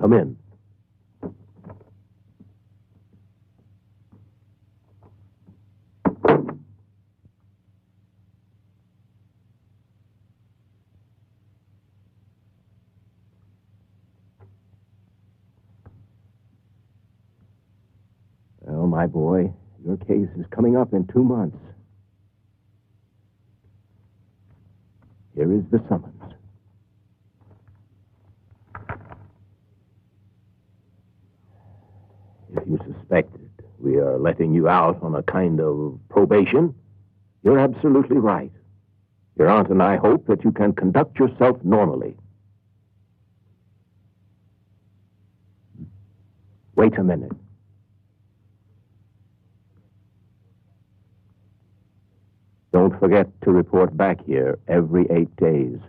Come in. Well, my boy, your case is coming up in 2 months. Here is the summons. If you suspected we are letting you out on a kind of probation, you're absolutely right. Your aunt and I hope that you can conduct yourself normally. Wait a minute. Don't forget to report back here every 8 days.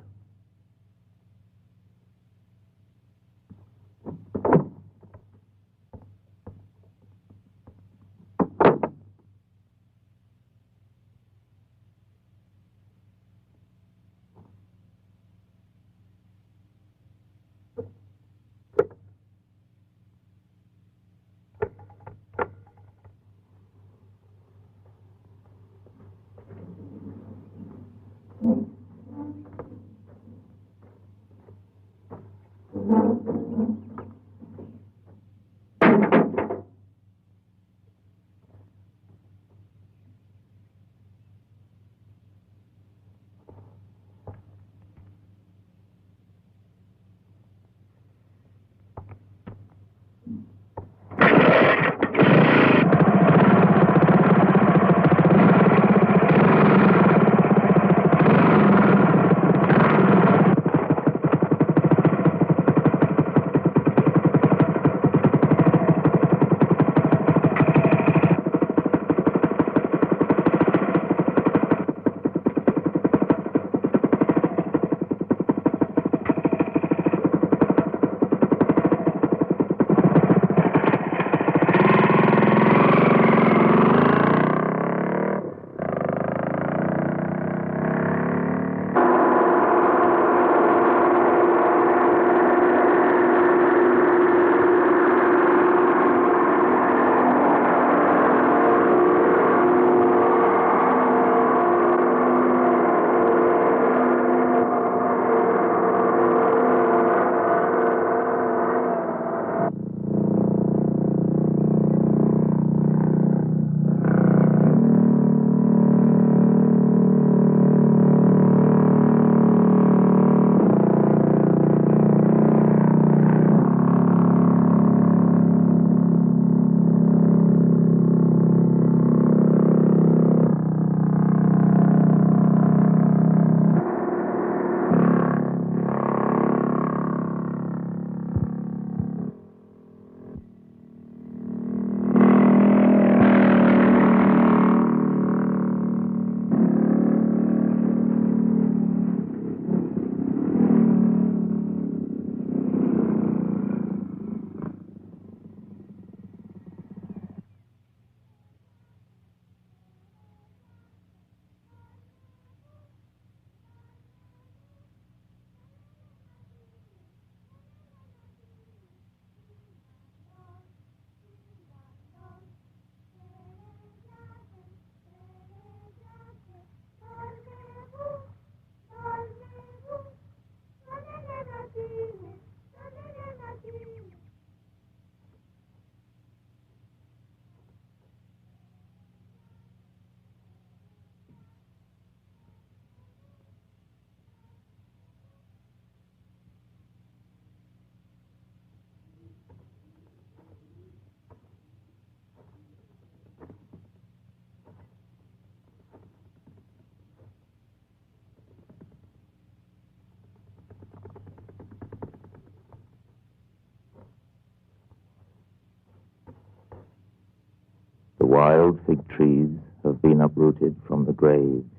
The wild fig trees have been uprooted from the graves.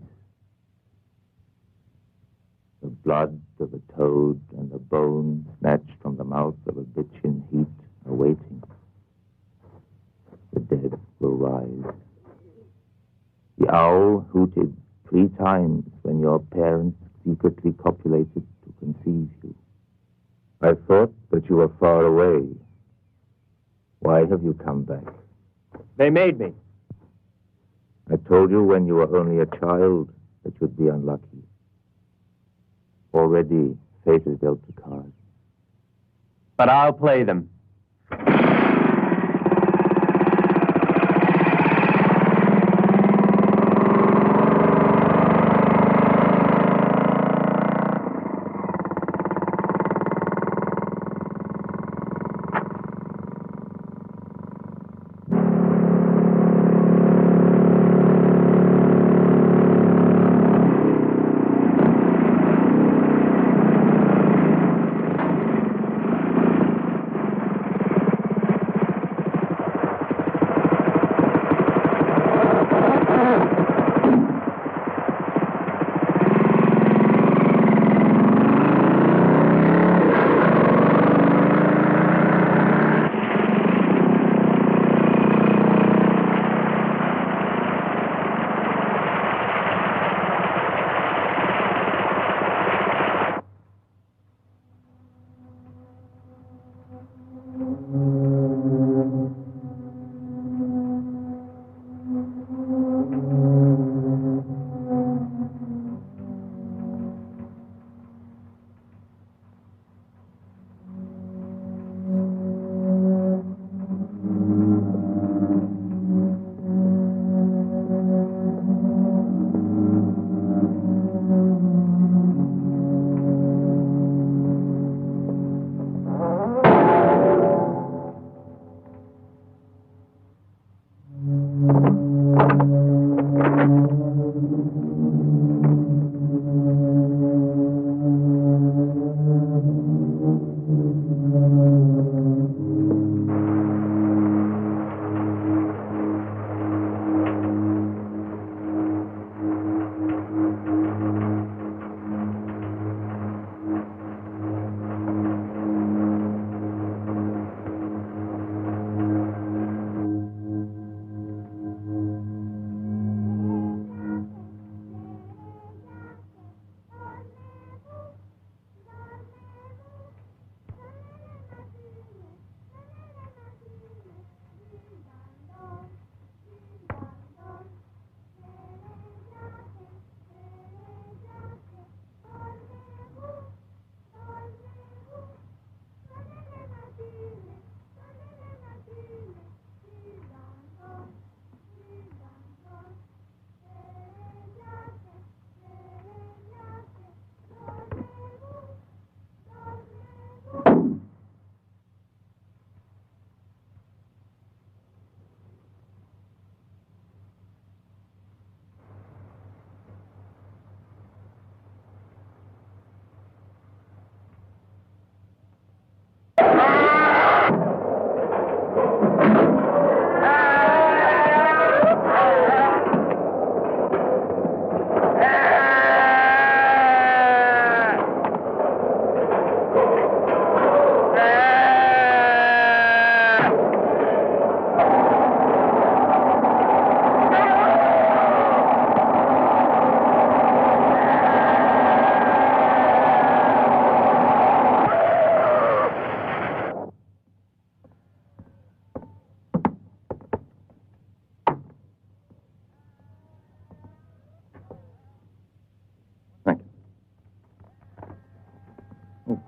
The blood of a toad and the bone snatched from the mouth of a bitch in heat are waiting. The dead will rise. The owl hooted 3 times when your parents secretly copulated to conceive you. I thought that you were far away. Why have you come back? They made me. I told you when you were only a child that you'd be unlucky. Already, fate has dealt the cards. But I'll play them.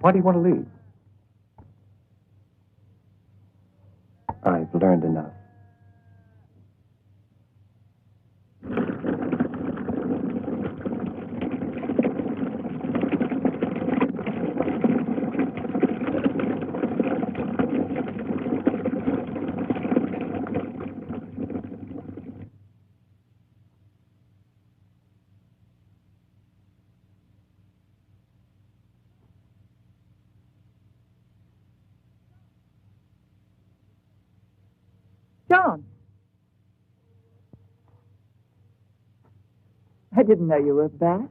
Why do you want to leave? I've learned enough. John. I didn't know you were back.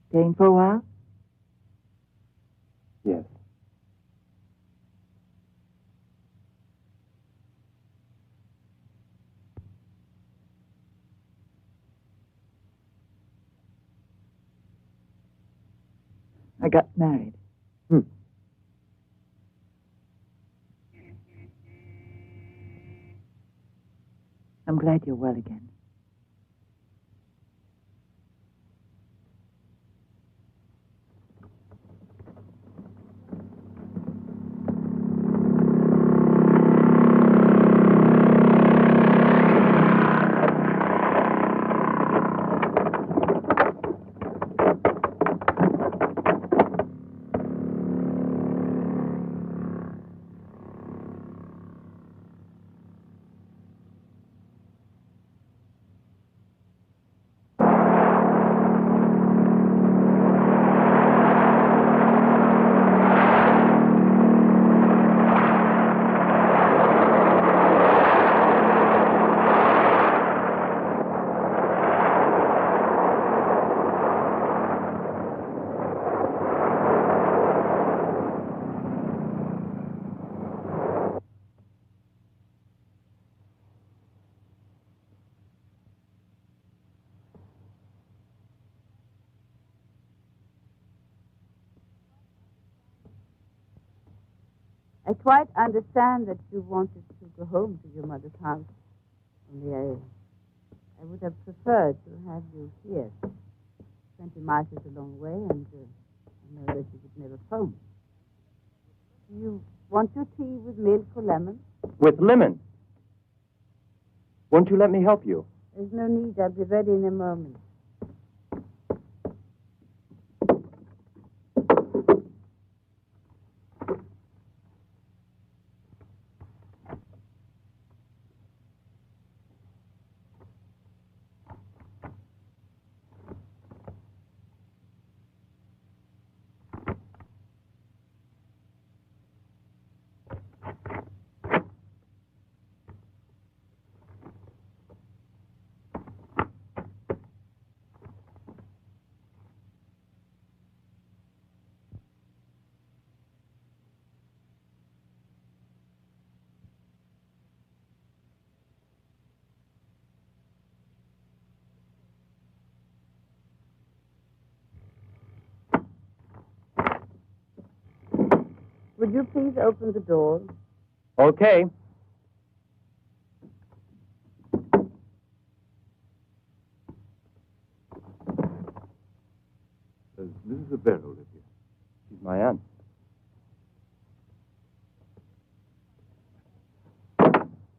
Staying for a while? Yes. I got married. I'm glad you're well again. I quite understand that you wanted to go home to your mother's house. Only I would have preferred to have you here. 20 miles is a long way, and I know that you would never phone. Do you want your tea with milk or lemon? With lemon. Won't you let me help you? There's no need. I'll be ready in a moment. Would you please open the door? Okay. Does Mrs. Verley live here? She's my aunt.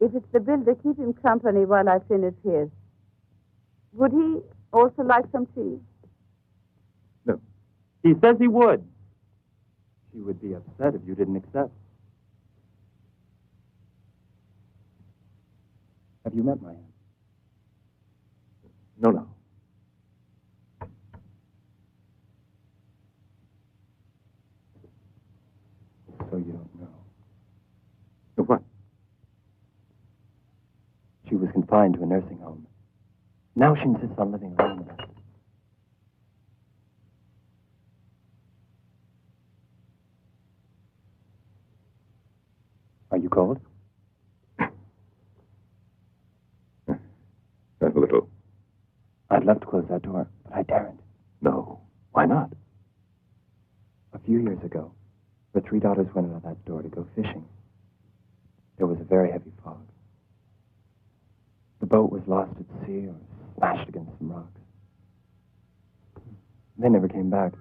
If it's the builder, keep him company while I finish here. Would he also like some tea? No. He says he would. She would be upset if you didn't accept. Have you met my aunt? No. So you don't know. No, what? She was confined to a nursing home. Now she insists on living alone with us. Are you cold? A little. I'd love to close that door, but I daren't. No. Why not? A few years ago, her 3 daughters went out that door to go fishing. There was a very heavy fog. The boat was lost at sea or smashed against some rocks. They never came back.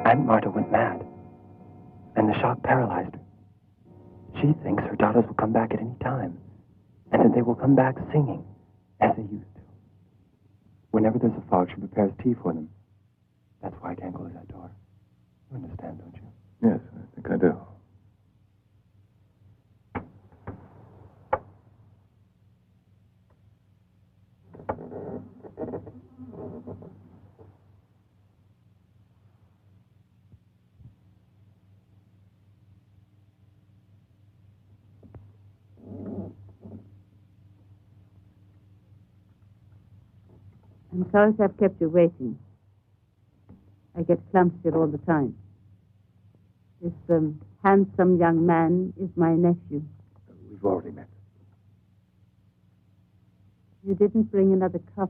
Aunt Marta went mad, and the shock paralyzed her. She thinks her daughters will come back at any time, and that they will come back singing, as they used to. Whenever there's a fog, she prepares tea for them. That's why I can't close that door. You understand, don't you? Yes, I think I do. I'm sorry I've kept you waiting. I get clumsy all the time. This handsome young man is my nephew. We've already met. You didn't bring another cup.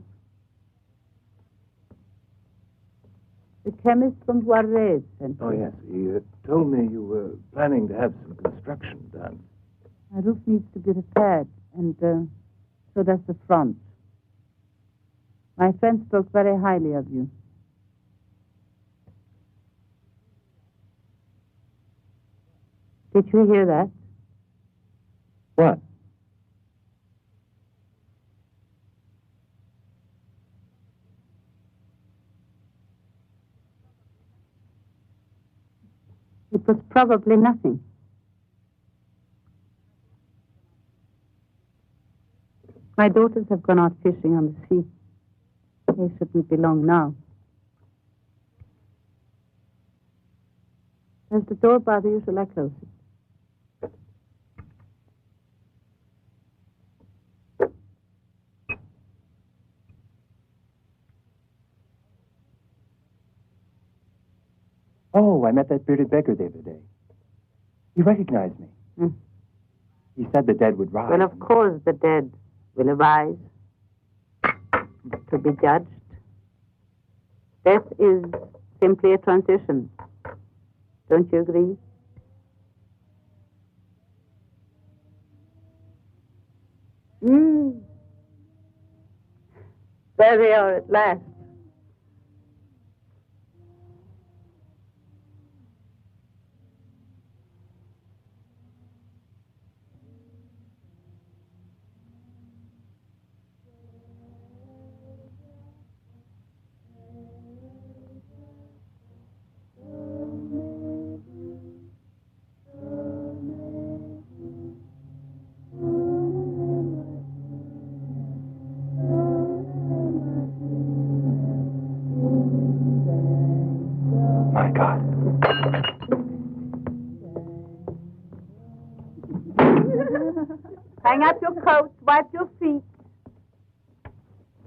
The chemist from Juarez sent Oh, me. yes. He told me you were planning to have some construction done. My roof needs to be repaired, and so does the front. My friend spoke very highly of you. Did you hear that? What? It was probably nothing. My daughters have gone out fishing on the sea. They shouldn't be long now. Does the door bother you? Shall I close it? Oh, I met that bearded beggar the other day. He recognized me. He said the dead would rise. Well, of course the dead will arise to be judged. Death is simply a transition. Don't you agree? There we are at last. My God. Hang up your coat, wipe your feet.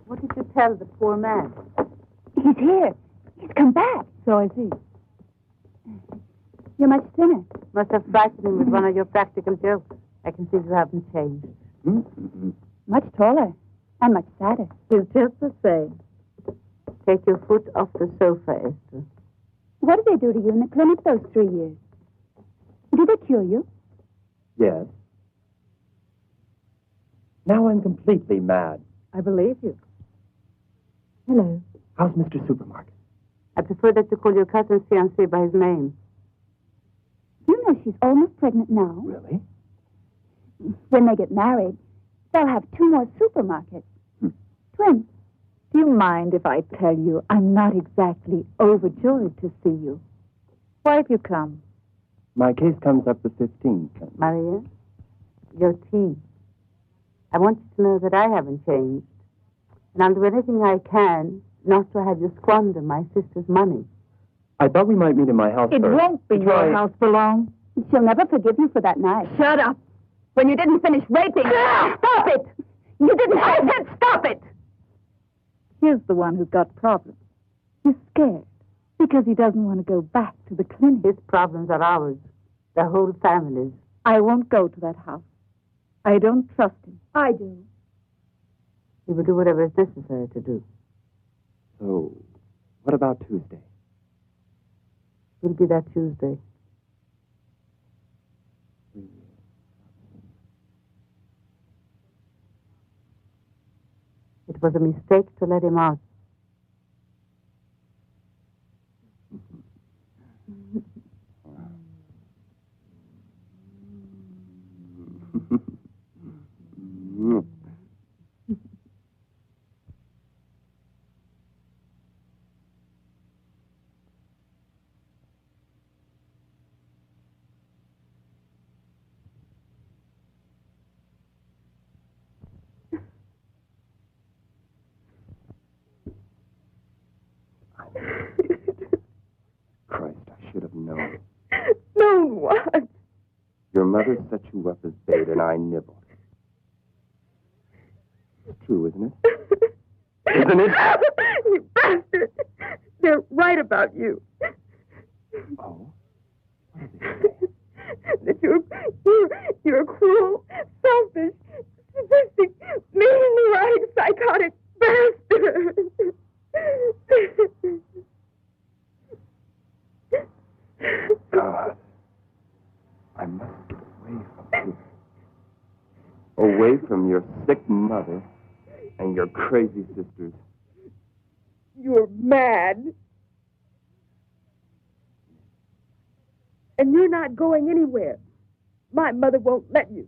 What did you tell the poor man? He's here. He's come back. So is he. You're much thinner. Must have frightened him with one of your practical jokes. I can see you haven't changed. Much taller. And much sadder. He's just the same. Take your foot off the sofa, Esther. What did they do to you in the clinic those 3 years? Did they cure you? Yes. Now I'm completely mad. I believe you. Hello. How's Mr. Supermarket? I prefer that you call your cousin's fiancé by his name. You know she's almost pregnant now. Really? When they get married, they'll have 2 more supermarkets. Twins. Do you mind if I tell you I'm not exactly overjoyed to see you? Why have you come? My case comes up the 15th. Maria, your tea. I want you to know that I haven't changed. And I'll do anything I can not to have you squander my sister's money. I thought we might meet in my house It first. won't be your house for long. She'll never forgive you for that night. Shut up. When you didn't finish raping... Stop it! You didn't... I said stop it! Here's the one who's got problems. He's scared because he doesn't want to go back to the clinic. His problems are ours. The whole family's. I won't go to that house. I don't trust him. I do. He will do whatever is necessary to do. So, what about Tuesday? We'll be that Tuesday. It was a mistake to let him out. Christ, I should have known. Known what? Your mother set you up as bait and I nibbled. It's true, isn't it? Isn't it? You bastard! They're right about you. Oh? What are they? I must get away from you. Away from your sick mother and your crazy sisters. You're mad. And you're not going anywhere. My mother won't let you.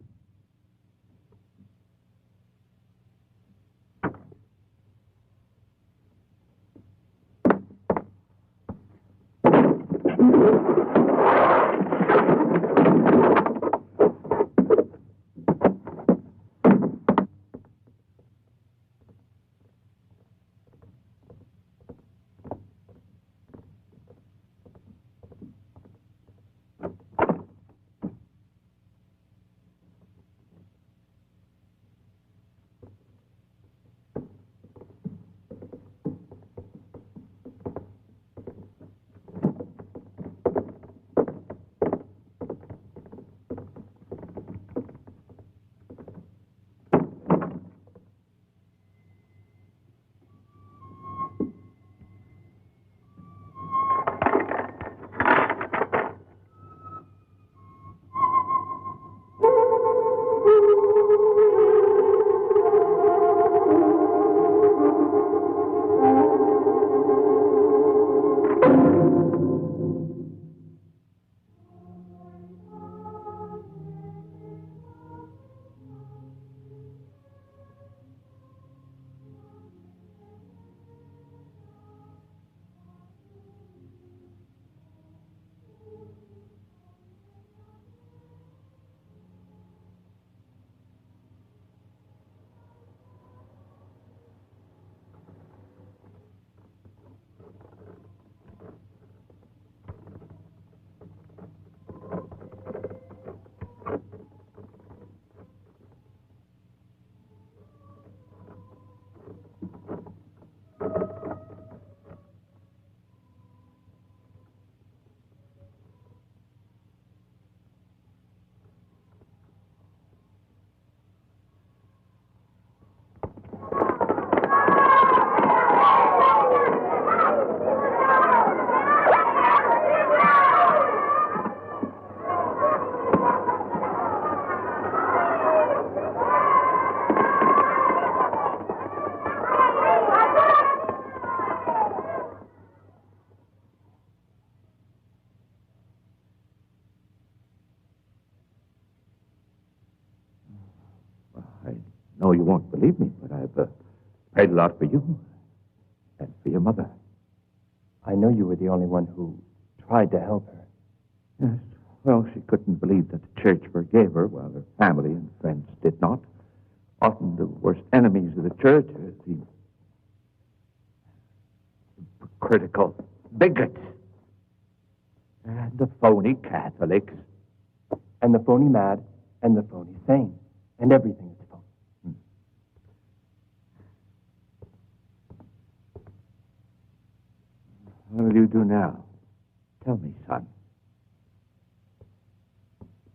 No, you won't believe me, but I've paid a lot for you and for your mother. I know you were the only one who tried to help her. Yes. Well, she couldn't believe that the church forgave her while her family and friends did not. Often the worst enemies of the church are the critical bigots and the phony Catholics. And the phony mad and the phony sane. And everything is phony. What will you do now? Tell me, son.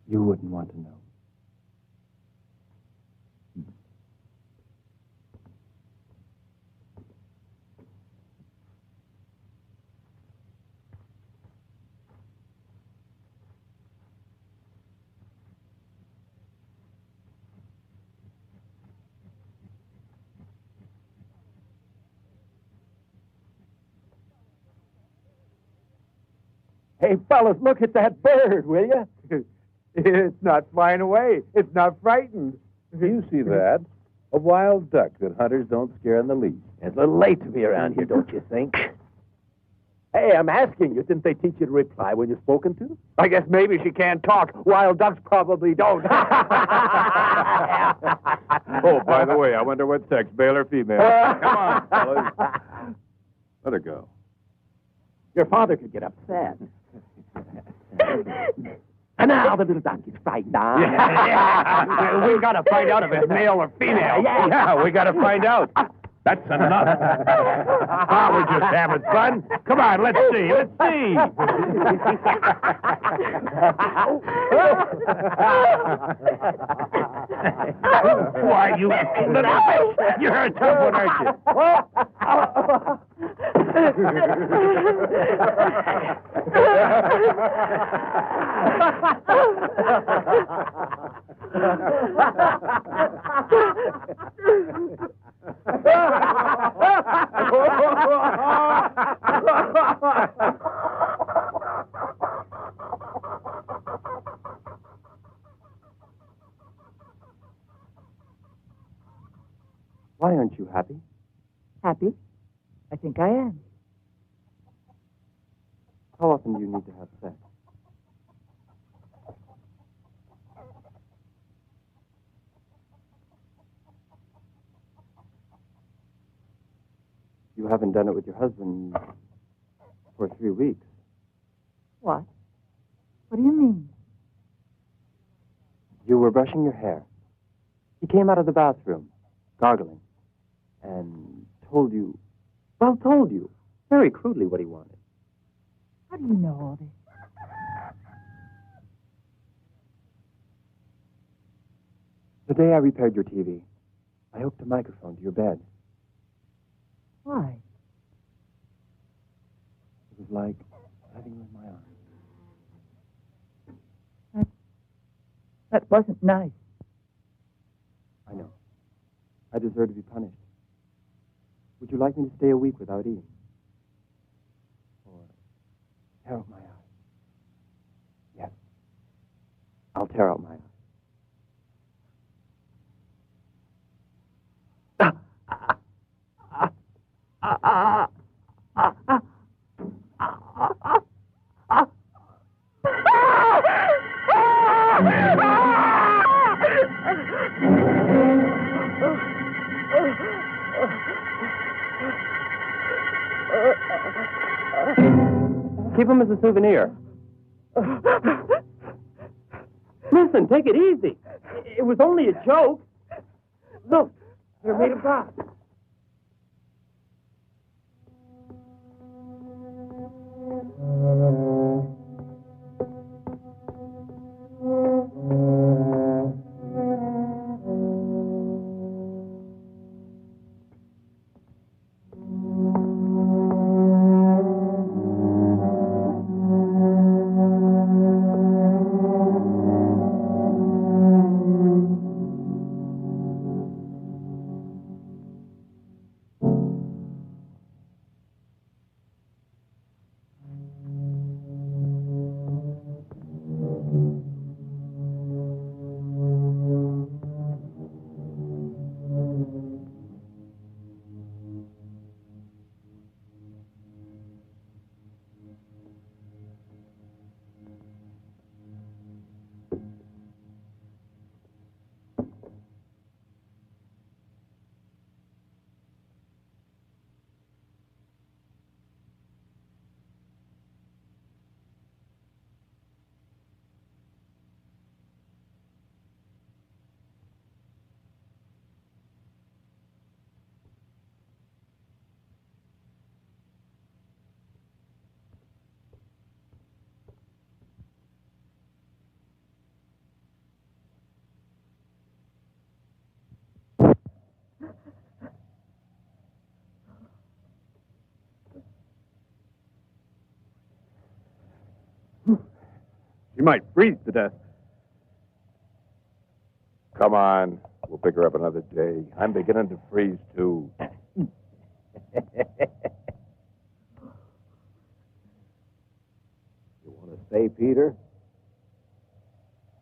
You wouldn't want to know. Hey, fellas, look at that bird, will you? It's not flying away. It's not frightened. You see that? A wild duck that hunters don't scare in the least. It's a little late to be around here, don't you think? Hey, I'm asking you, didn't they teach you to reply when you're spoken to? I guess maybe she can't talk. Wild ducks probably don't. Oh, by the way, I wonder what sex, male or female. Come on, fellas. Let her go. Your father could get upset. And now the little donkey's frightened, huh? Yeah. We gotta find out if it's male or female. Yeah, we gotta find out. That's enough. We're just having fun. Come on, let's see. Let's see. Why, you little... You're a tough one, aren't you? Why aren't you happy? Happy? I think I am. How often do you need to have sex? You haven't done it with your husband for 3 weeks. What? What do you mean? You were brushing your hair. He came out of the bathroom, gargling, and told you very crudely what he wanted. How do you know all this? The day I repaired your TV, I hooked a microphone to your bed. Why? It was like having you in my arms. That wasn't nice. I know. I deserve to be punished. Would you like me to stay a week without eating? Or tear out my eye? Yes. I'll tear out my eye. Keep him as a souvenir. Listen, take it easy. It was only a joke. Look, they're made of glass. She might freeze to death. Come on. We'll pick her up another day. I'm beginning to freeze, too. You want to stay, Peter?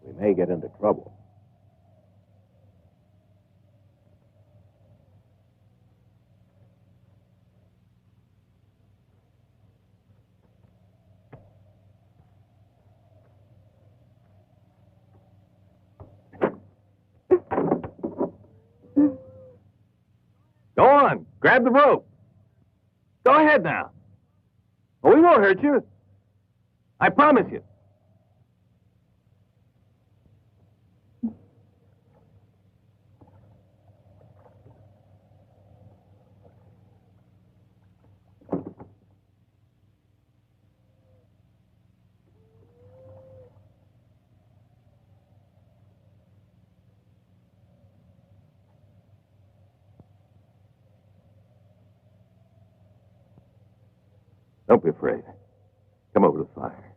We may get into trouble. Go on. Grab the rope. Go ahead now. Oh, we won't hurt you. I promise you. Don't be afraid. Come over to the fire.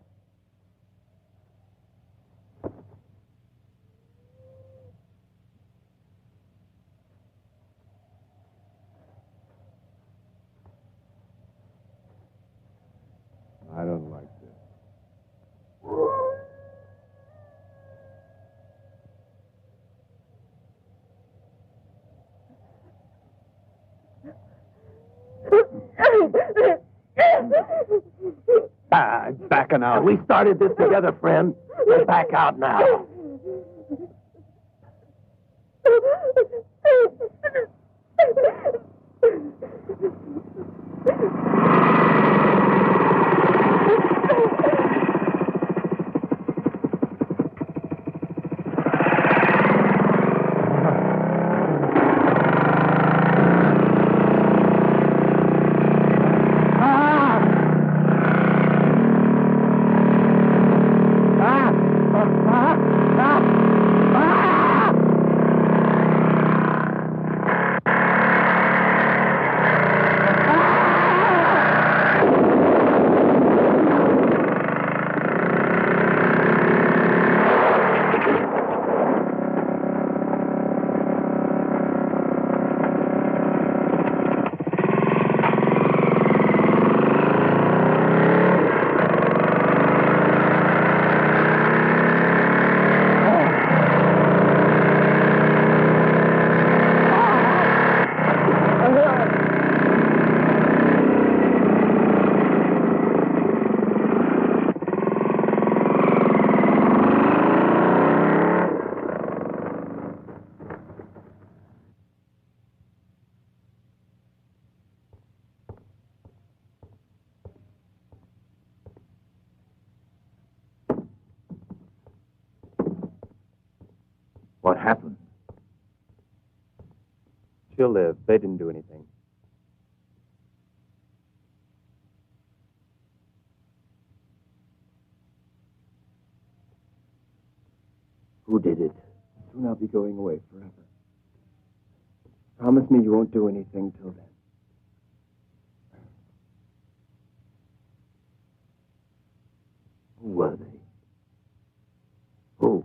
I don't like this. Backing out. We started this together, friend. We're back out now. What happened? She'll live. They didn't do anything. Who did it? Soon I'll be going away forever. Promise me you won't do anything till then. Who were they? Who?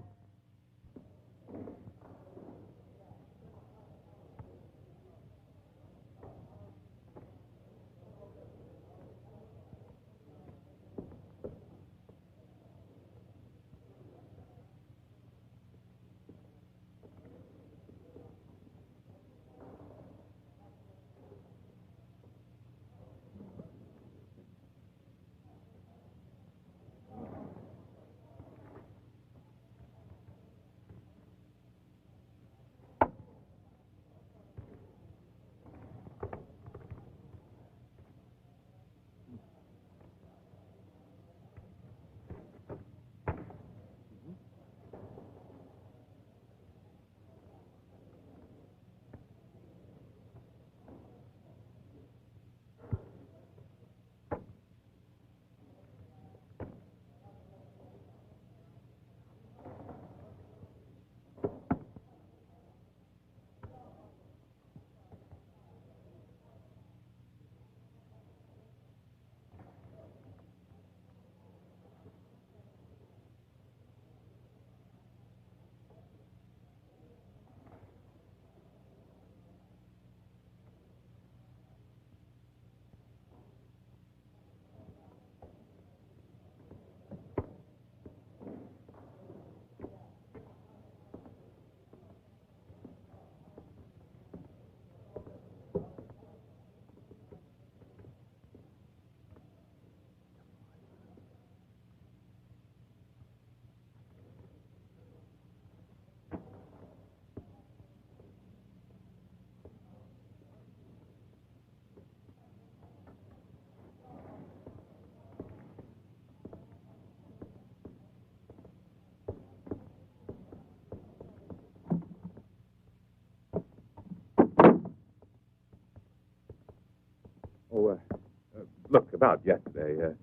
Look, about yesterday,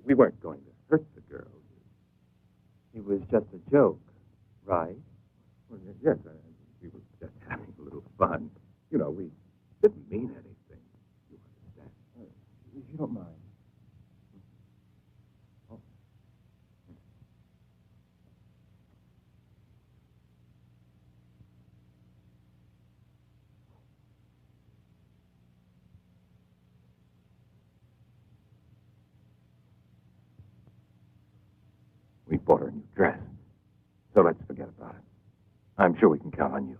we weren't going to hurt the girl. It was just a joke, right? Well, yes, we were just having a little fun. You know, we didn't mean anything. You understand? You you don't mind. We bought her a new dress. So let's forget about it. I'm sure we can count on you.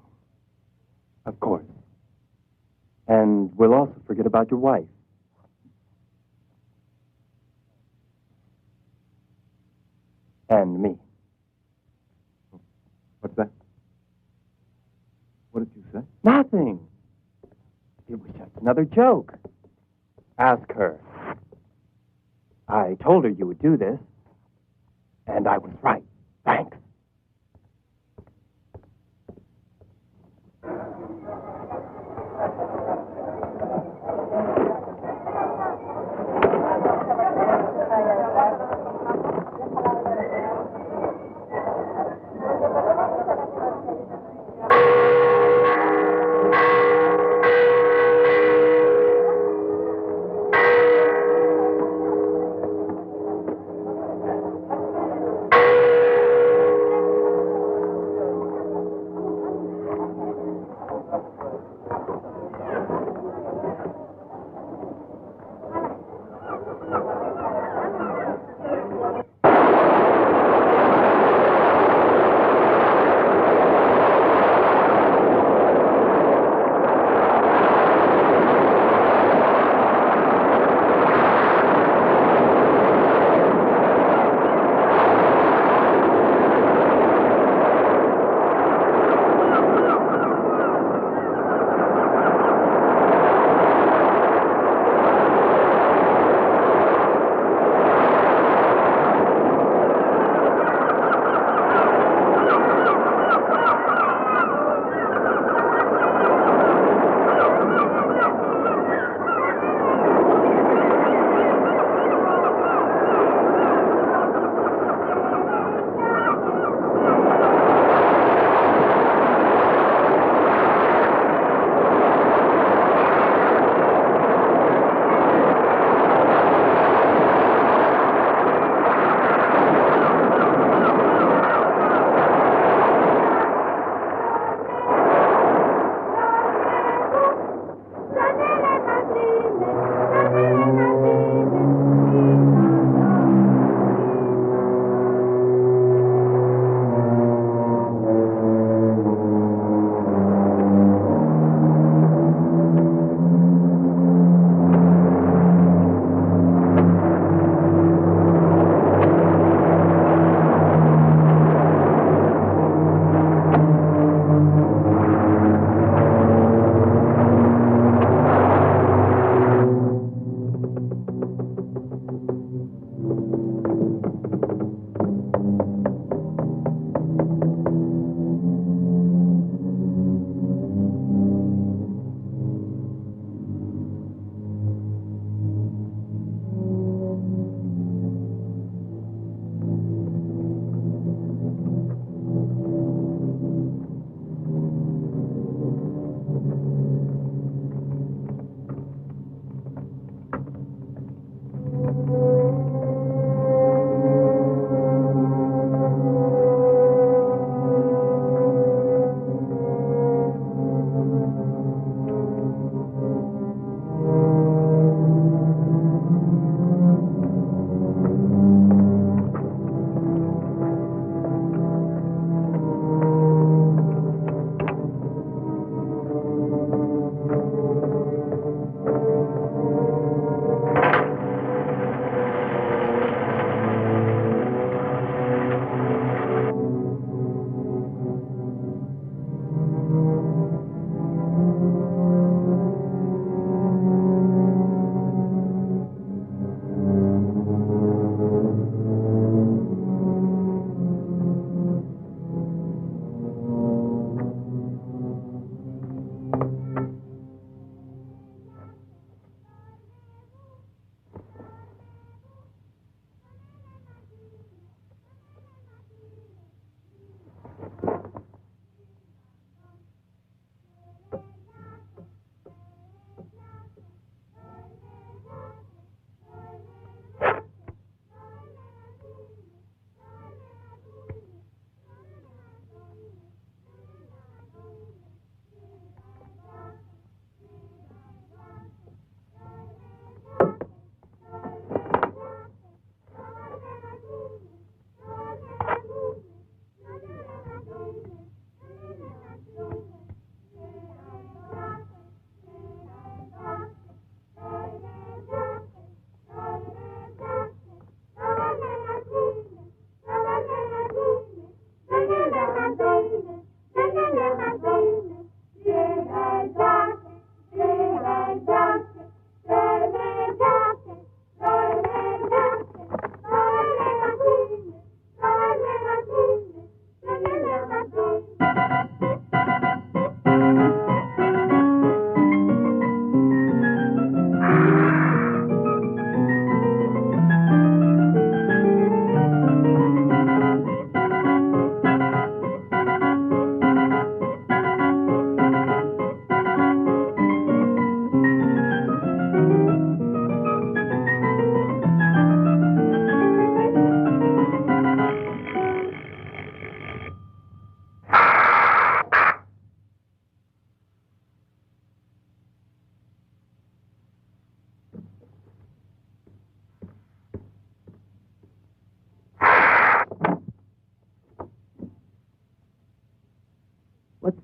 Of course. And we'll also forget about your wife. And me. What's that? What did you say? Nothing. It was just another joke. Ask her. I told her you would do this. And I was right. Thanks.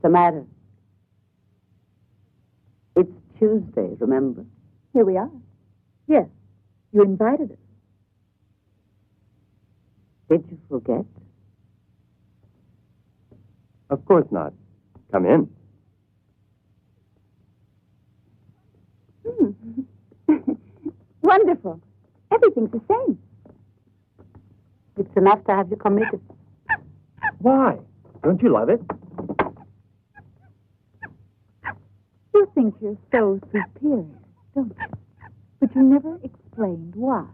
the matter? It's Tuesday, remember? Here we are. Yes, you invited us. Did you forget? Of course not. Come in. Wonderful. Everything's the same. It's enough to have you committed. Why? Don't you love it? You think you're so superior, don't you? But you never explained why.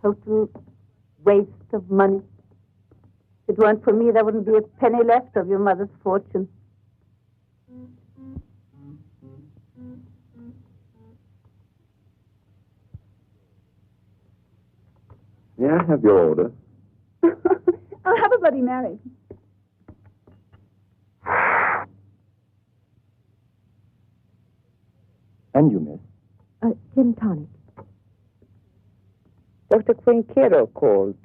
Total waste of money. If it weren't for me, there wouldn't be a penny left of your mother's fortune. May I have your order? I'll have a Bloody Mary. And you, miss? Gin tonic. Dr. Quinquero called.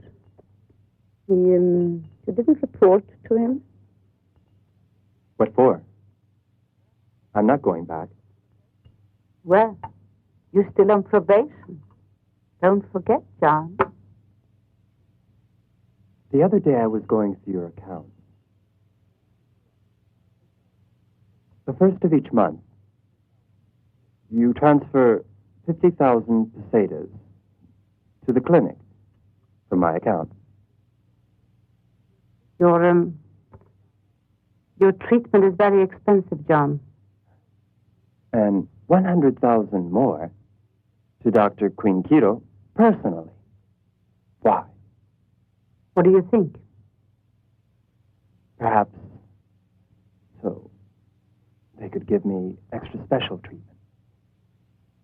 You didn't report to him? What for? I'm not going back. Well, you're still on probation. Don't forget, John. The other day I was going through your account. The first of each month, you transfer 50,000 pesetas to the clinic from my account. Your treatment is very expensive, John. And 100,000 more to Dr. Quinquero personally. Why? What do you think? Perhaps so they could give me extra special treatment.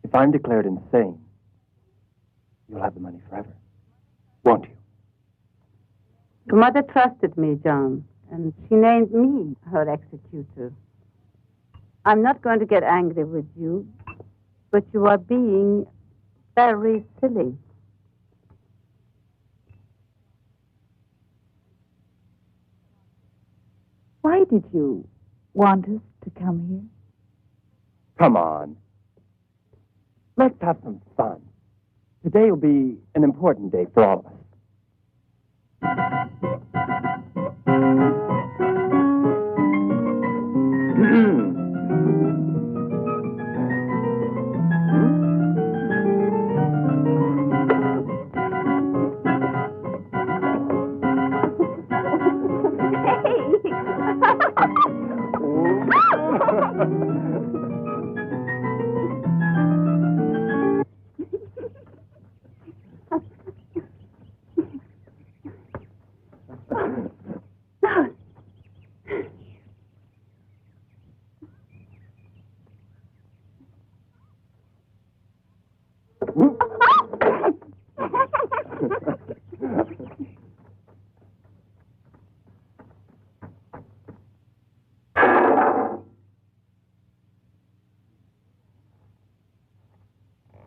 If I'm declared insane, you'll have the money forever, won't you? Your mother trusted me, John, and she named me her executor. I'm not going to get angry with you, but you are being very silly. Why did you want us to come here? Come on. Let's have some fun. Today will be an important day for all of us.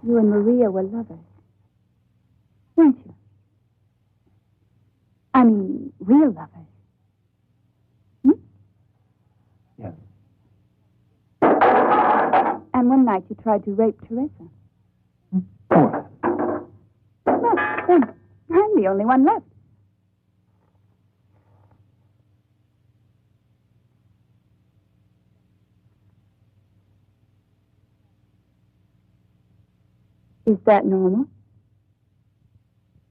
You and Maria were lovers, weren't you? I mean, real lovers. Yes. And one night you tried to rape Teresa. Oh. Well, then, I'm the only one left. Is that normal?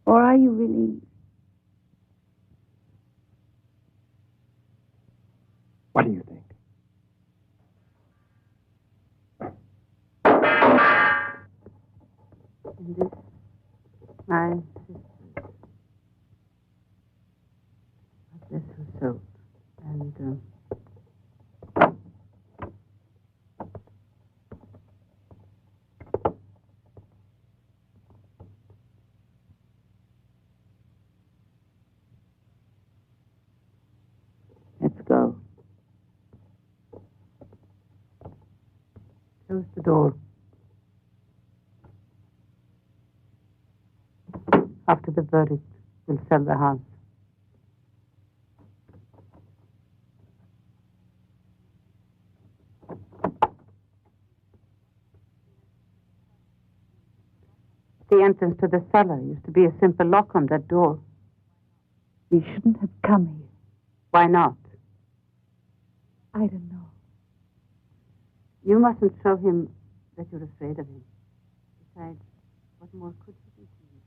Or are you really... What do you think? And this, my sister. Bless her soul. And, let's go. Close the door. After the verdict, will sell the house. The entrance to the cellar used to be a simple lock on that door. We shouldn't have come here. Why not? I don't know. You mustn't show him that you're afraid of him. Besides, what more could he do to you?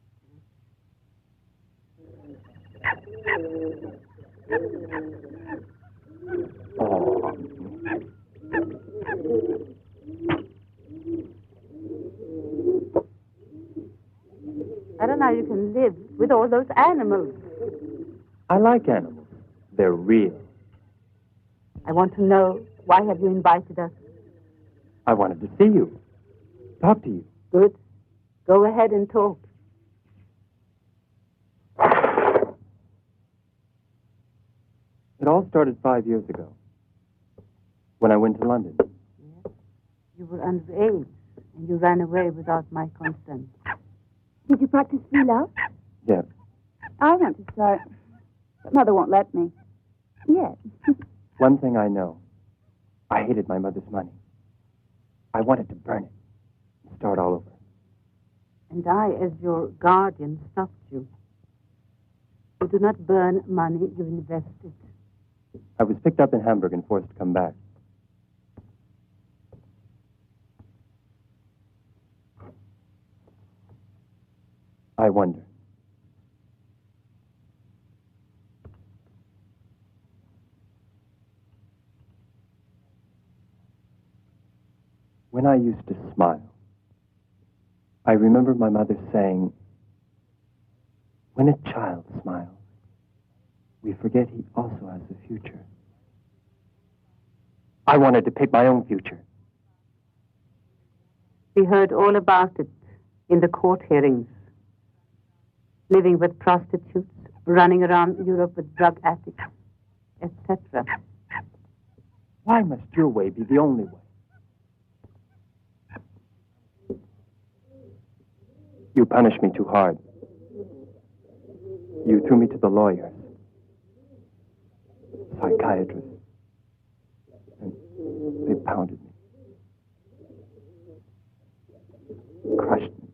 I don't know how you can live with all those animals. I like animals. They're real. I want to know, why have you invited us? I wanted to see you. Talk to you. Good. Go ahead and talk. It all started 5 years ago, when I went to London. Yes. You were underage, and you ran away without my consent. Did you practice free love? Yes. I want to start, but Mother won't let me. Yet. One thing I know. I hated my mother's money. I wanted to burn it and start all over. And I, as your guardian, stopped you. You do not burn money you invested. I was picked up in Hamburg and forced to come back. I wonder. When I used to smile, I remember my mother saying, when a child smiles, we forget he also has a future. I wanted to pick my own future. We heard all about it in the court hearings. Living with prostitutes, running around Europe with drug addicts, etc. Why must your way be the only way? You punished me too hard. You threw me to the lawyers, psychiatrists, and they pounded me, crushed me.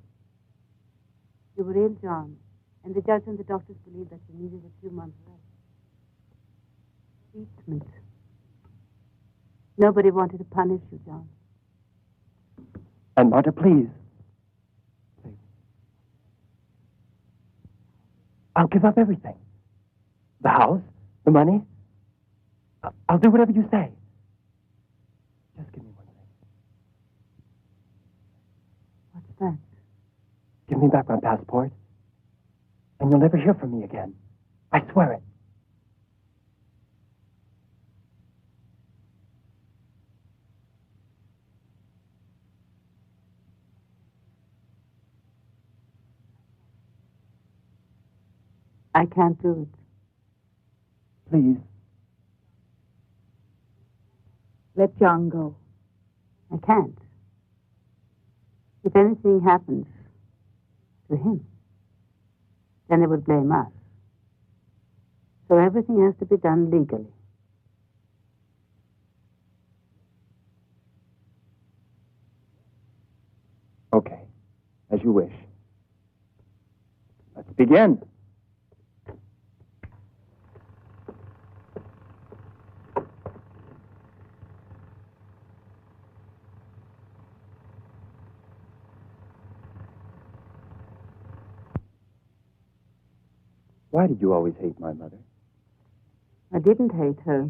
You were ill, John, and the judge and the doctors believed that you needed a few months rest. Treatment. Nobody wanted to punish you, John. And Marta, please. I'll give up everything. The house, the money. I'll do whatever you say. Just give me one thing. What's that? Give me back my passport, and you'll never hear from me again. I swear it. I can't do it. Please. Let John go. I can't. If anything happens to him, then they would blame us. So everything has to be done legally. Okay. As you wish. Let's begin. Why did you always hate my mother? I didn't hate her.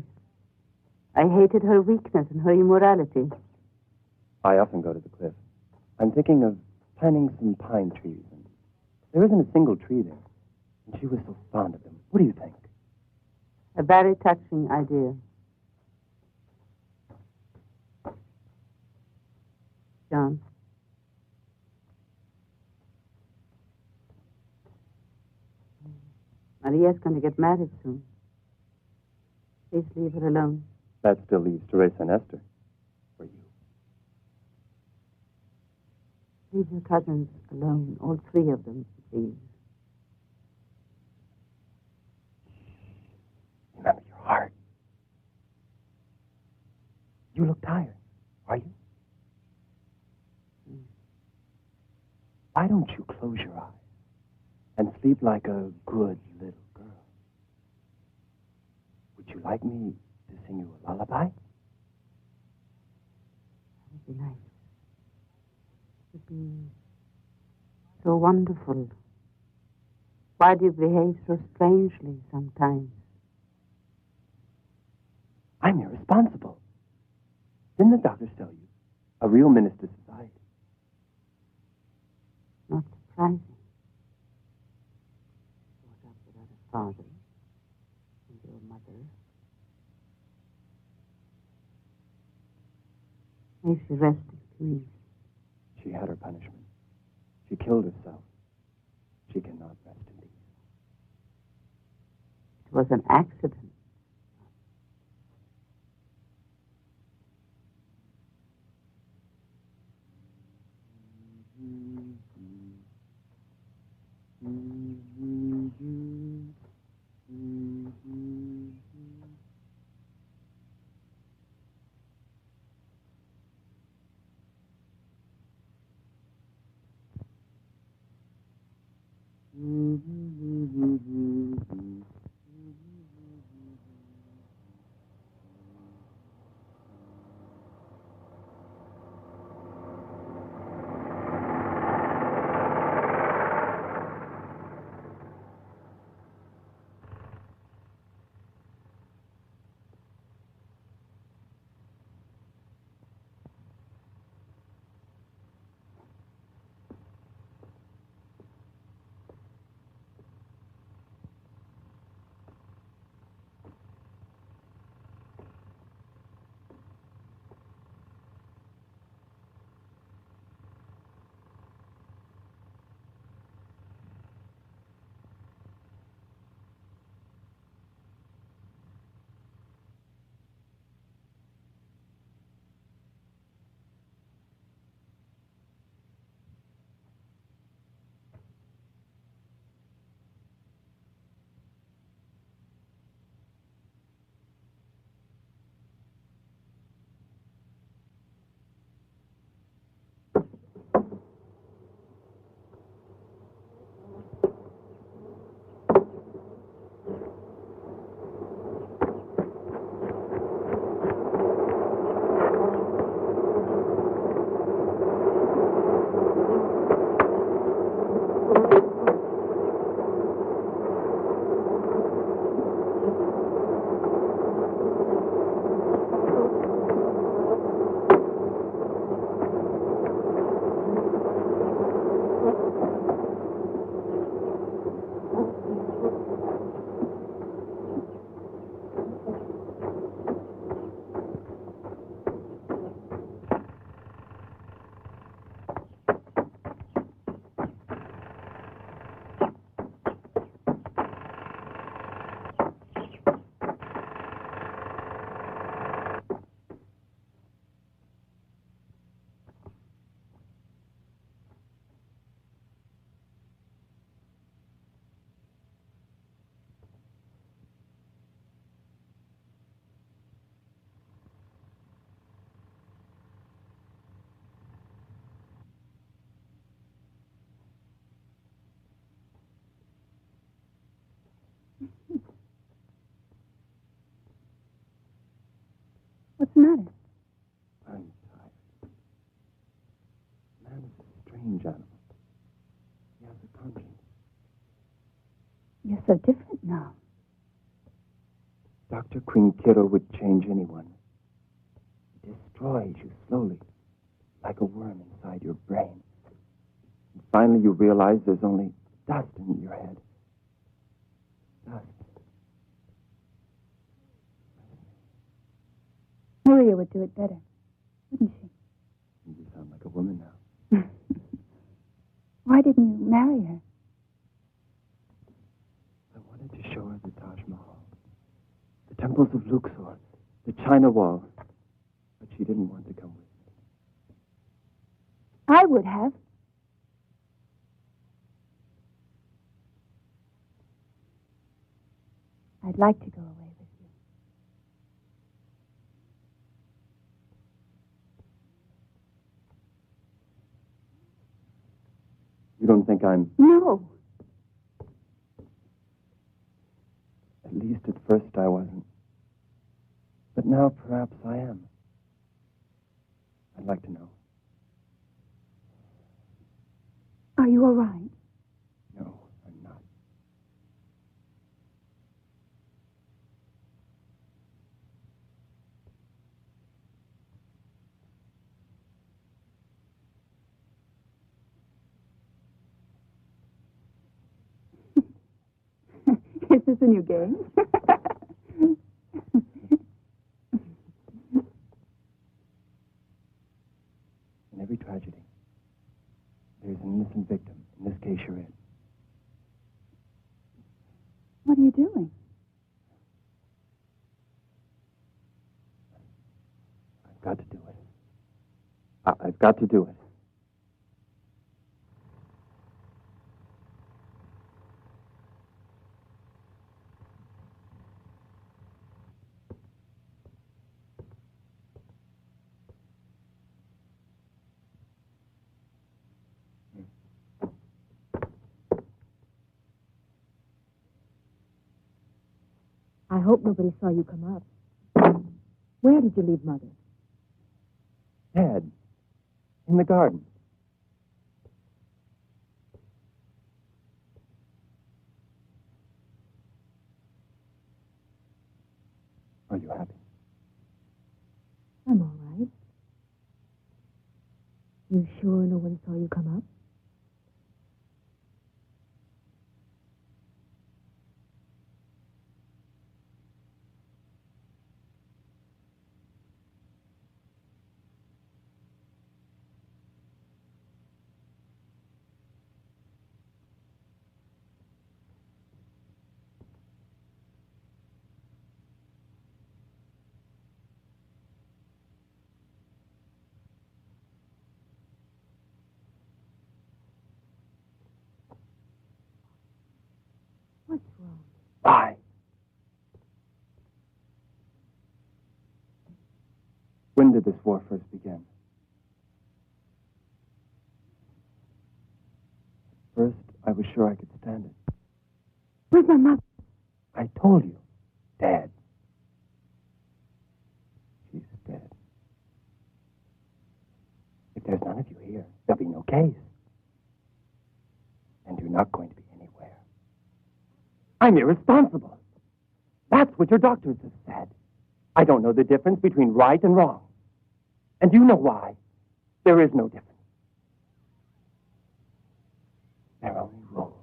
I hated her weakness and her immorality. I often go to the cliff. I'm thinking of planting some pine trees. And there isn't a single tree there. And she was so fond of them. What do you think? A very touching idea. John. Maria's going to get married soon. Please leave her alone. That still leaves Teresa and Esther. For you. Leave your cousins alone, all three of them, please. heart. You look tired, are you? Why don't you close your eyes and sleep like a good little girl? Would you like me to sing you a lullaby? That would be nice. It would be so wonderful. Why do you behave so strangely sometimes? I'm irresponsible. Didn't the doctors tell you? A real minister's society. Not surprising. Brought up without a father and your mother. May she rest in peace. She had her punishment. She killed herself. She cannot rest in peace. It was an accident. What's the matter? I'm tired. Man is a strange animal. He has a conscience. You're so different now. Dr. Quinkiro would change anyone. He destroys you slowly, like a worm inside your brain. And finally you realize there's only dust in your head. Dust. Nuria would do it better, wouldn't she? You sound like a woman now. Why didn't you marry her? I wanted to show her the Taj Mahal, the temples of Luxor, the China Wall, but she didn't want to come with me. I would have. I'd like to go away with you. You don't think I'm... No. At least at first I wasn't. But now perhaps I am. I'd like to know. Are you all right? No, I'm not. Is this a new game? In every tragedy, there's an innocent victim. In this case, you're it. What are you doing? I've got to do it. I've got to do it. I hope nobody saw you come up. Where did you leave Mother? Dad, in the garden. Are you happy? I'm all right. You sure no one saw you come up? What's wrong? Why? When did this war first begin? First, I was sure I could stand it. Where's my mother? I told you, Dad. She's dead. If there's none of you here, there'll be no case. And you're not going to be anywhere. I'm irresponsible. That's what your doctors have said. I don't know the difference between right and wrong. And you know why. There is no difference. They're only rules.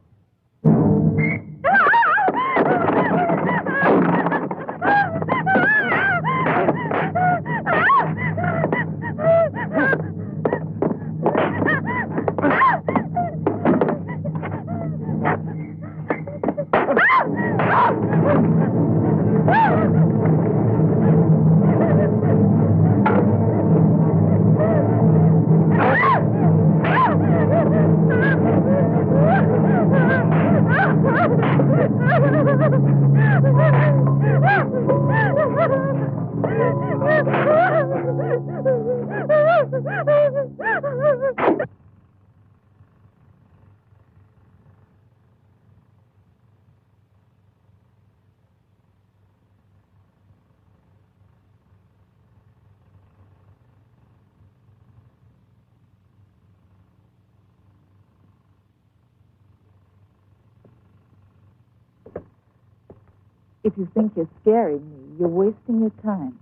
If you think you're scaring me, you're wasting your time.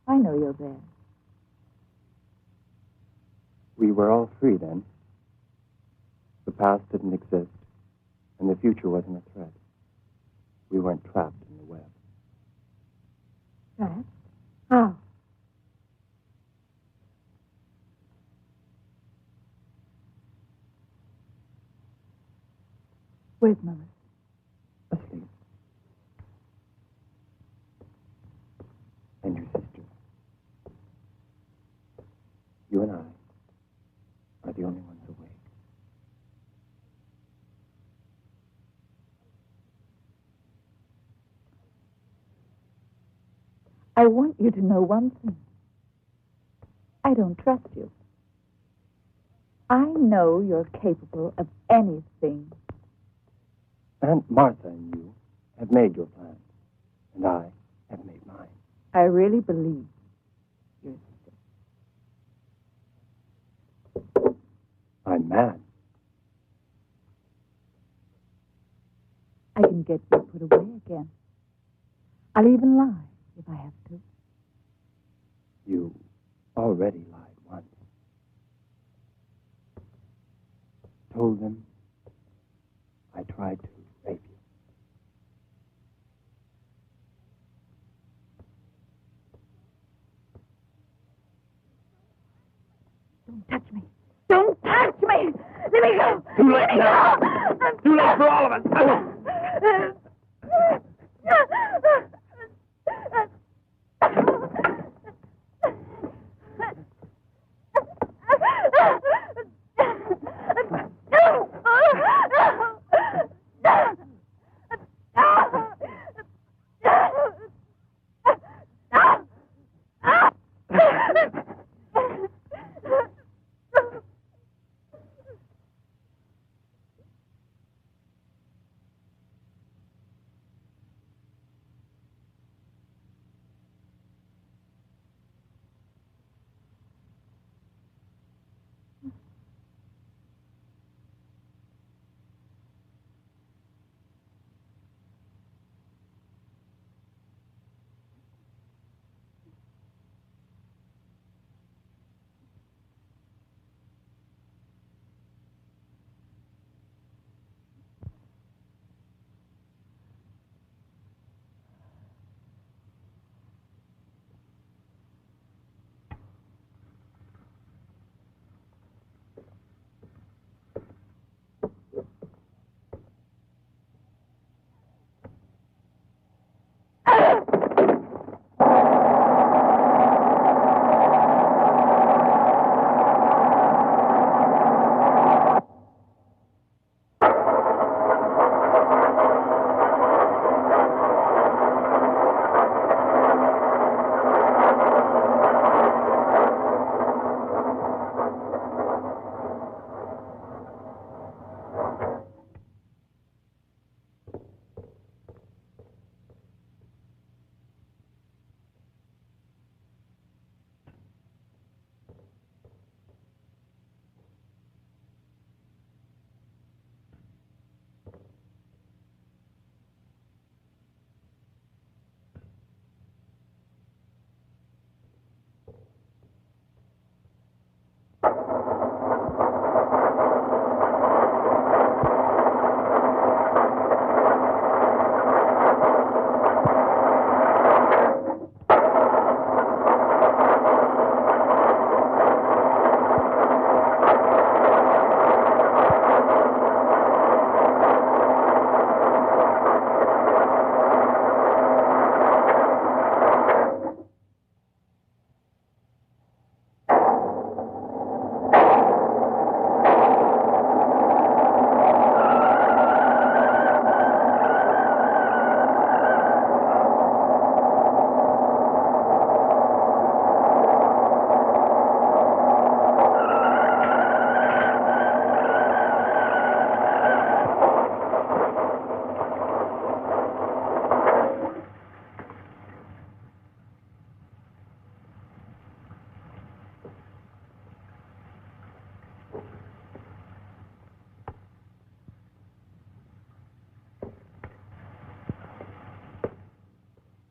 I know you're there. We were all free then. The past didn't exist, and the future wasn't a threat. We weren't trapped in the web. Trapped? How? Where's Mother? Asleep. And your sister. You and I are the only ones awake. I want you to know one thing. I don't trust you. I know you're capable of anything. Aunt Martha and you have made your plans, and I have made mine. I really believe you're sick. I'm mad. I can get you put away again. I'll even lie if I have to. You already lied once. Told them I tried to rape you. Don't touch me. Don't touch me! Let me go! Too late now. Too late for all of us.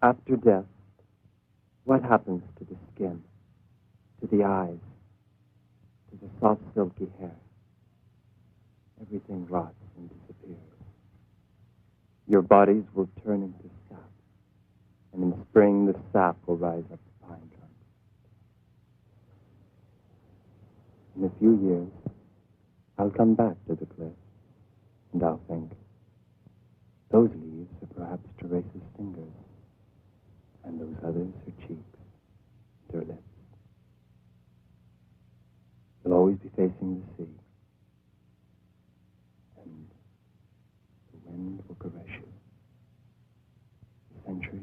After death, what happens to the skin, to the eyes, to the soft, silky hair? Everything rots and disappears. Your bodies will turn into sap, and in spring the sap will rise up the pine trunks. In a few years, I'll come back to the cliff, and I'll think, those leaves are perhaps Teresa's fingers, and those others her cheeks, and her lips. You'll always be facing the sea, and the wind will caress you. Centuries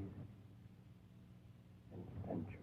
and centuries.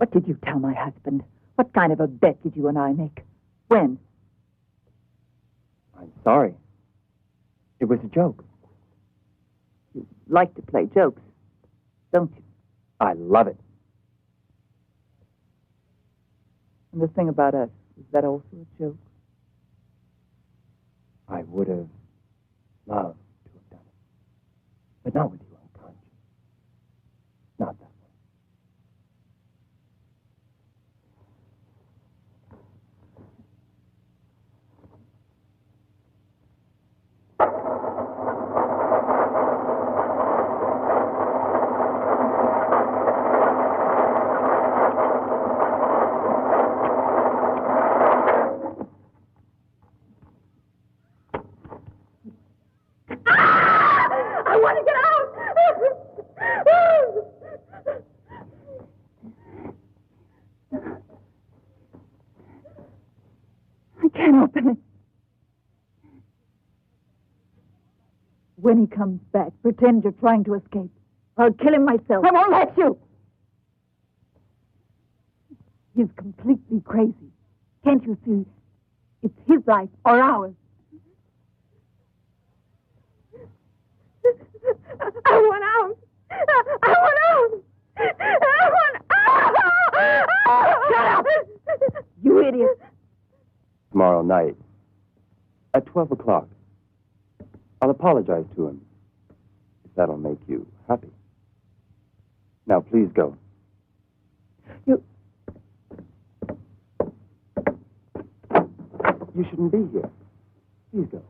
What did you tell my husband? What kind of a bet did you and I make? When? I'm sorry. It was a joke. You like to play jokes, don't you? I love it. And the thing about us, is that also a joke? I would have loved to have done it. But not with you unconscious. Not that way. When he comes back, pretend you're trying to escape. I'll kill him myself. I won't let you! He's completely crazy. Can't you see? It's his life or ours. I want out! I want out! I want out! Shut up! You idiot! Tomorrow night, at 12 o'clock. I'll apologize to him, if that'll make you happy. Now, please go. You shouldn't be here. Please go.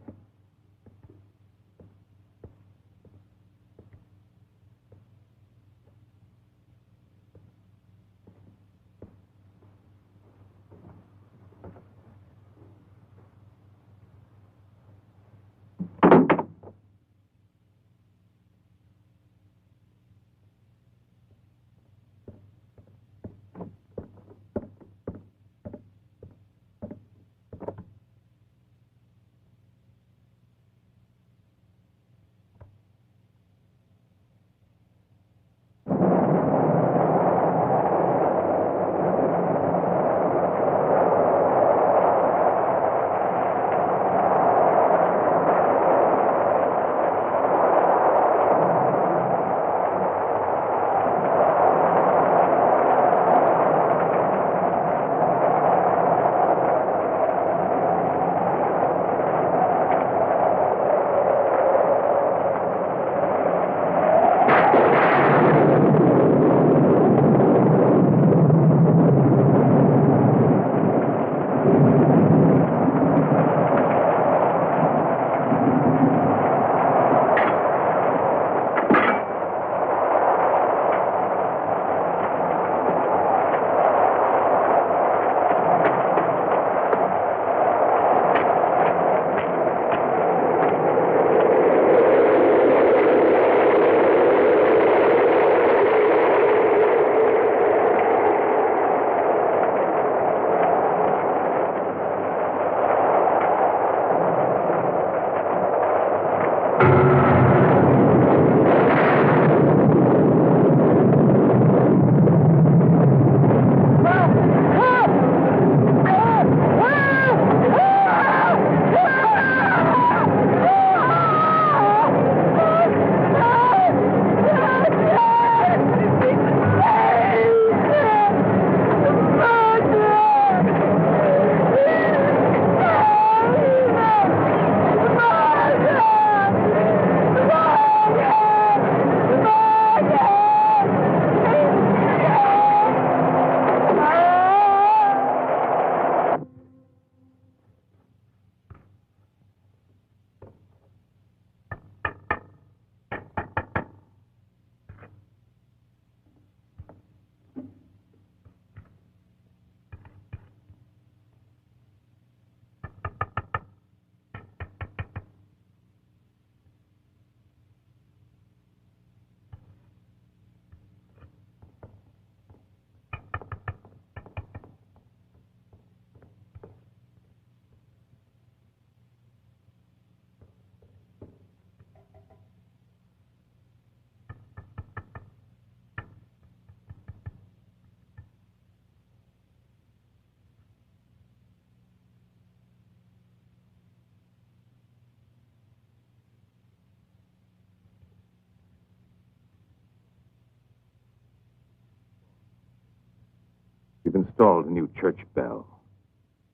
We've installed a new church bell.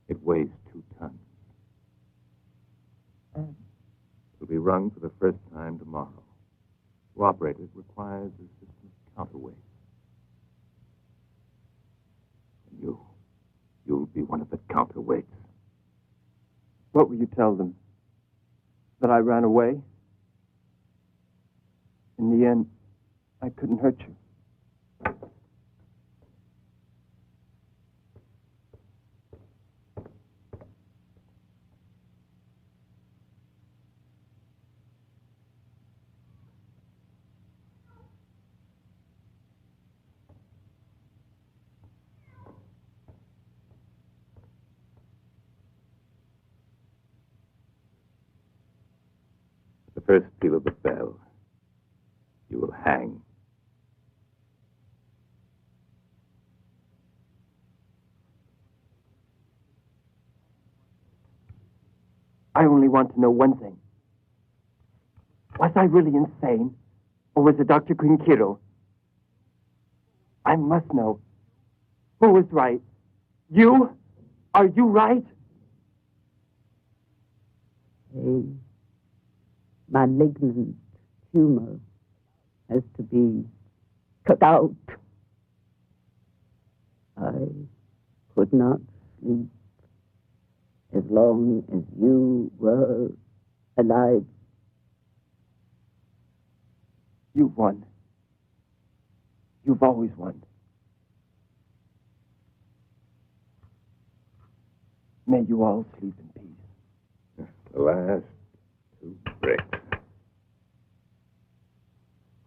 It weighs 2 tons. It'll be rung for the first time tomorrow. To operate it requires a system of counterweights. And you'll be one of the counterweights. What will you tell them? That I ran away? In the end, I couldn't hurt you. The first peal of the bell, you will hang. I only want to know one thing. Was I really insane? Or was it Dr. Quinquiro? I must know. Who was right? You? Are you right? A malignant tumor has to be cut out. I could not sleep as long as you were alive. You've won. You've always won. May you all sleep in peace. The last 2 bricks.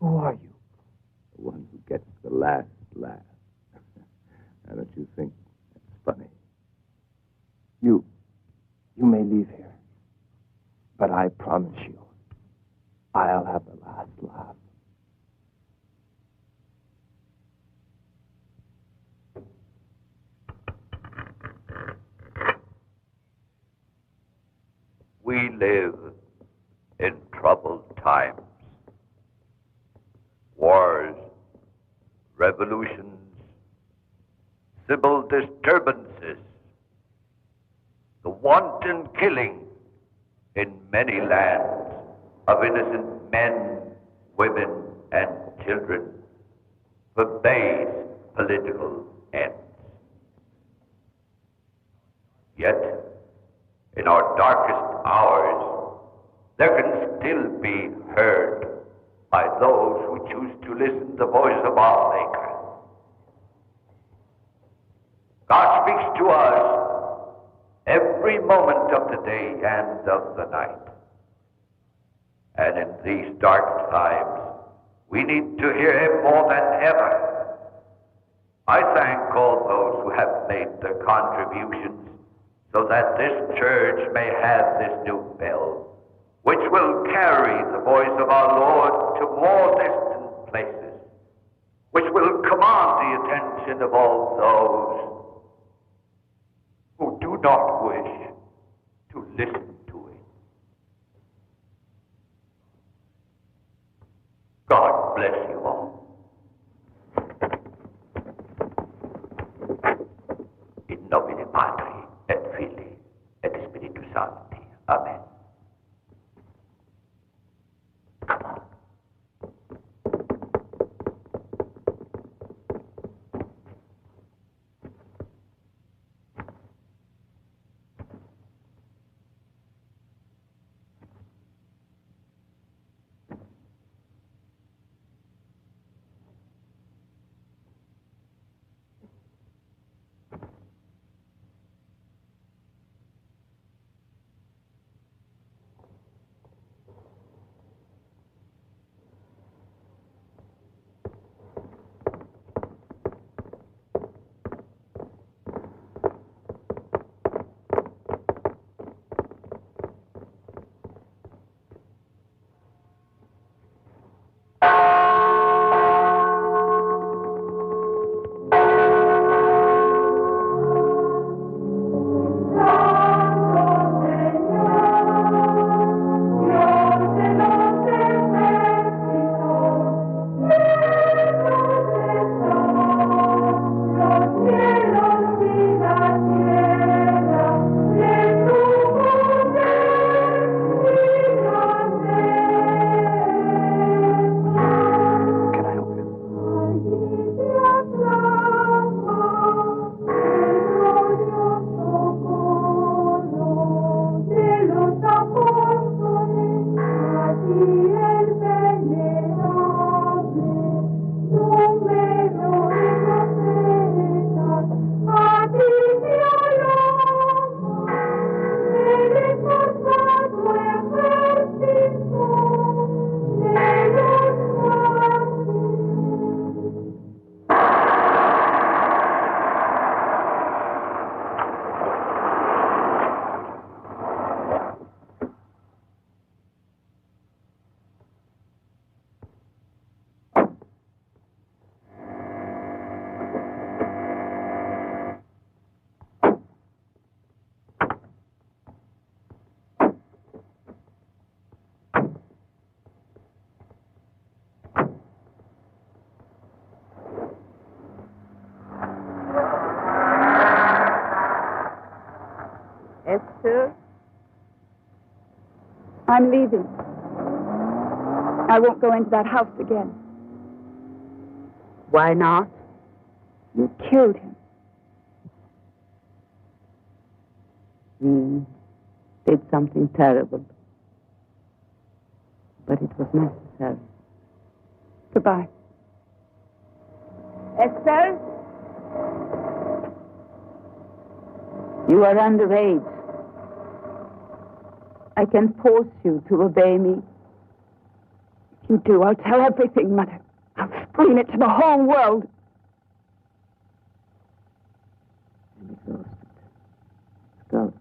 Who are you? The one who gets the last laugh. Now, don't you think that's funny? You may leave here. But I promise you, I'll have the last laugh. We live in troubled times. Wars, revolutions, civil disturbances, the wanton killing in many lands of innocent men, women, and children for base political ends. Yet, in our darkest hours, there can still be heard by those who choose to listen the voice of our Maker. God speaks to us every moment of the day and of the night. And in these dark times, we need to hear him more than ever. I thank all those who have made their contributions so that this church may have this new bell, which will carry the voice of our Lord to more distant places, which will command the attention of all those who do not wish to listen to it. God bless you all. In nomine Patri et Filii et Spiritus Sancti. Amen. Come on. I'm leaving. I won't go into that house again. Why not? You killed him. We did something terrible. But it was necessary. Goodbye. Esther? You are underage. I can force you to obey me. If you do, I'll tell everything, Mother. I'll scream it to the whole world. I'm exhausted. Let's go.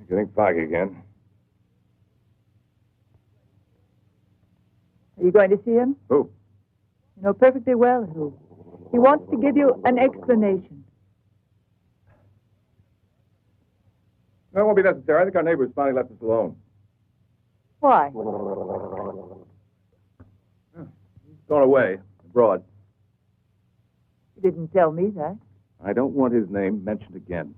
Getting foggy again. Are you going to see him? Who? You know perfectly well who. He wants to give you an explanation. No, it won't be necessary. I think our neighbors finally left us alone. Why? He's gone away, abroad. You didn't tell me that. I don't want his name mentioned again.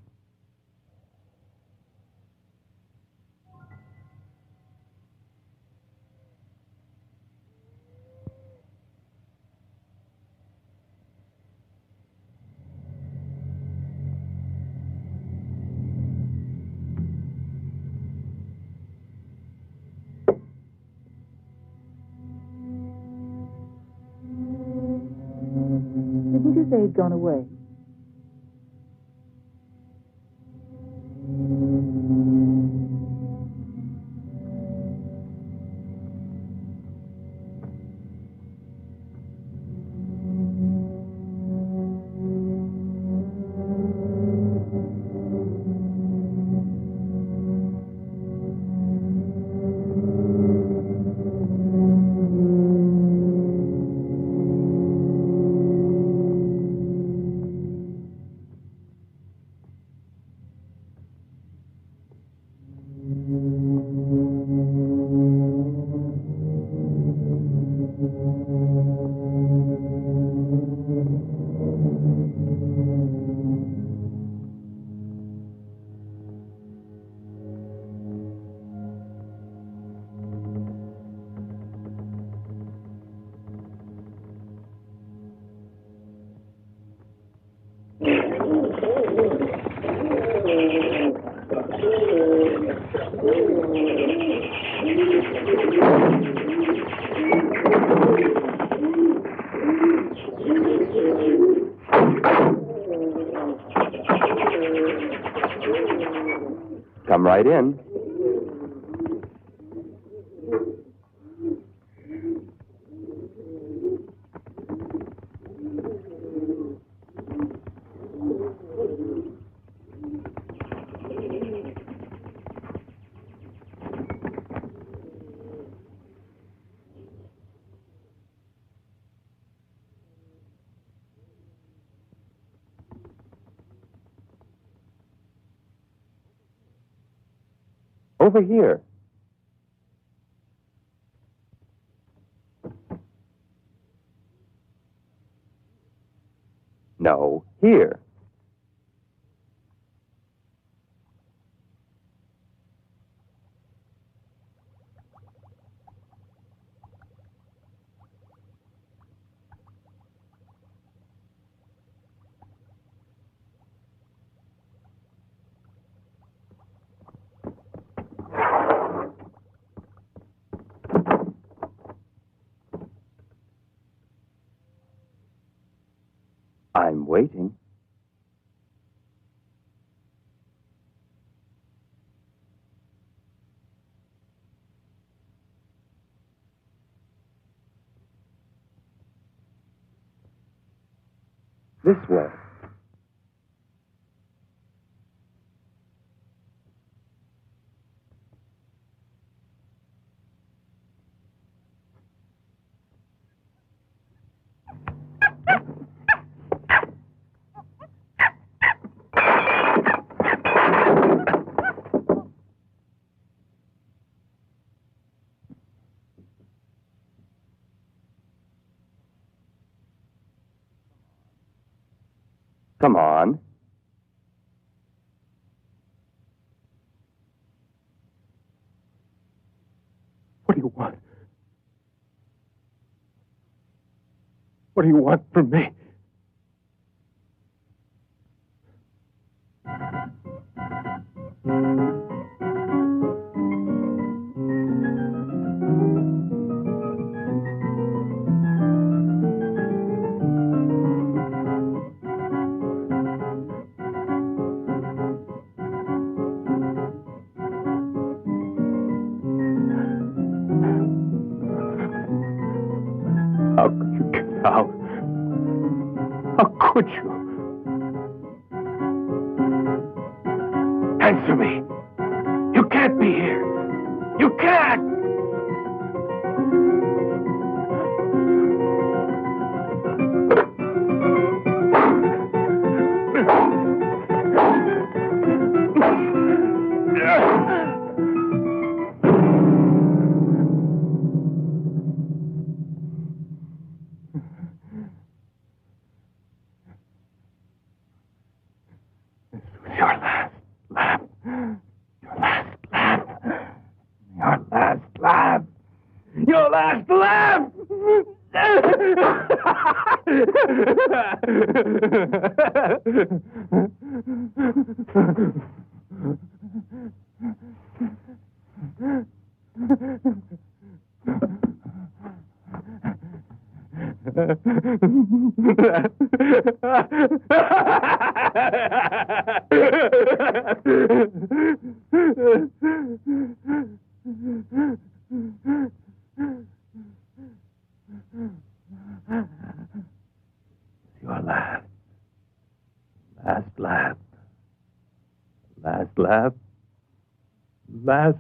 Didn't you say he'd gone away? Come right in. Over here. No, here. waiting. This way. Come on. What do you want? What do you want from me? How could you get out? How could you? Answer me. You can't be here. You can't! Your last laugh! Your last laugh. Last laugh. Last